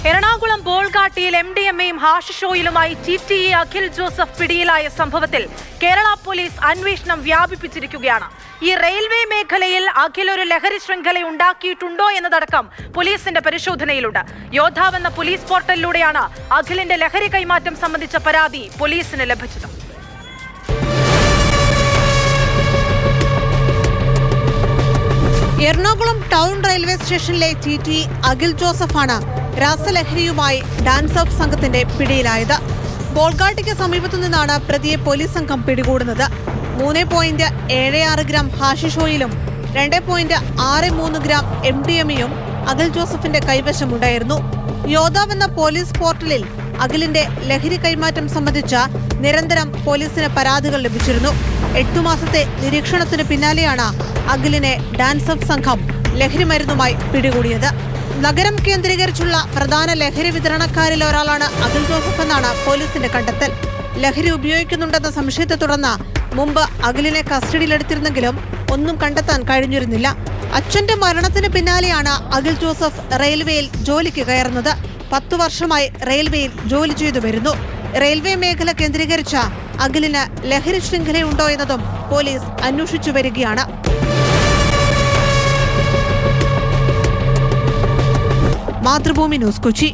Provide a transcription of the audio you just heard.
എറണാകുളം ബോൾഗാട്ടിയിൽ MDMAയും ഹാഷിഷ് ഓയിലുമായി TTE അഖിൽ ജോസഫ് പിടിയിലായ സംഭവത്തിൽ കേരള പോലീസ് അന്വേഷണം വ്യാപിപ്പിച്ചിരിക്കുകയാണ്. ഈ റെയിൽവേ മേഖലയിൽ അഖിൽ ഒരു ലഹരി ശൃംഖല ഉണ്ടാക്കിയിട്ടുണ്ടോ എന്നതടക്കം പോലീസിന്റെ പരിശോധനയിലുണ്ട്. യോദ്ധാവ് എന്ന പോലീസ് പോർട്ടലിലൂടെയാണ് അഖിലിന്റെ ലഹരി കൈമാറ്റം സംബന്ധിച്ച പരാതി പോലീസിന് ലഭിച്ചത്. എറണാകുളം ടൗൺ റെയിൽവേ സ്റ്റേഷനിലെ TTE അഖിൽ ജോസഫാണ് രാസലഹരിയുമായി ഡാൻസ് ഓഫ് സംഘത്തിന്റെ പിടിയിലായത്. ബോൾഗാട്ടിക്ക് സമീപത്തു നിന്നാണ് പ്രതിയെ പോലീസ് സംഘം പിടികൂടുന്നത്. 3.76 ഗ്രാം ഹാഷിഷ് ഓയിലും 2.63 ഗ്രാം MDMAയും അഖിൽ ജോസഫിന്റെ കൈവശമുണ്ടായിരുന്നു. യോദ്ധാവ് എന്ന പോലീസ് പോർട്ടലിൽ അഖിലിന്റെ ലഹരി കൈമാറ്റം സംബന്ധിച്ച നിരന്തരം പോലീസിന് പരാതികൾ ലഭിച്ചിരുന്നു. 8 മാസത്തെ നിരീക്ഷണത്തിന് പിന്നാലെയാണ് അഖിലിനെ ഡാൻസ് ഓഫ് സംഘം ലഹരി മരുന്നുമായി പിടികൂടിയത്. നഗരം കേന്ദ്രീകരിച്ചുള്ള പ്രധാന ലഹരി വിതരണക്കാരിൽ ഒരാളാണ് അഖിൽ ജോസഫ് എന്നാണ് പോലീസിന്റെ കണ്ടെത്തൽ. ലഹരി ഉപയോഗിക്കുന്നുണ്ടെന്ന സംശയത്തെ തുടർന്ന് മുമ്പ് അഖിലിനെ കസ്റ്റഡിയിലെടുത്തിരുന്നെങ്കിലും ഒന്നും കണ്ടെത്താൻ കഴിഞ്ഞിരുന്നില്ല. അച്ഛന്റെ മരണത്തിന് പിന്നാലെയാണ് അഖിൽ ജോസഫ് റെയിൽവേയിൽ ജോലിക്ക് കയറുന്നത്. 10 വർഷമായി റെയിൽവേയിൽ ജോലി ചെയ്തു വരുന്നു. റെയിൽവേ മേഖല കേന്ദ്രീകരിച്ച അഖിലിന് ലഹരി ശൃംഖലയുണ്ടോ എന്നതും പോലീസ് അന്വേഷിച്ചു വരികയാണ്. മാതൃഭൂമി ന്യൂസ്, കൊച്ചി.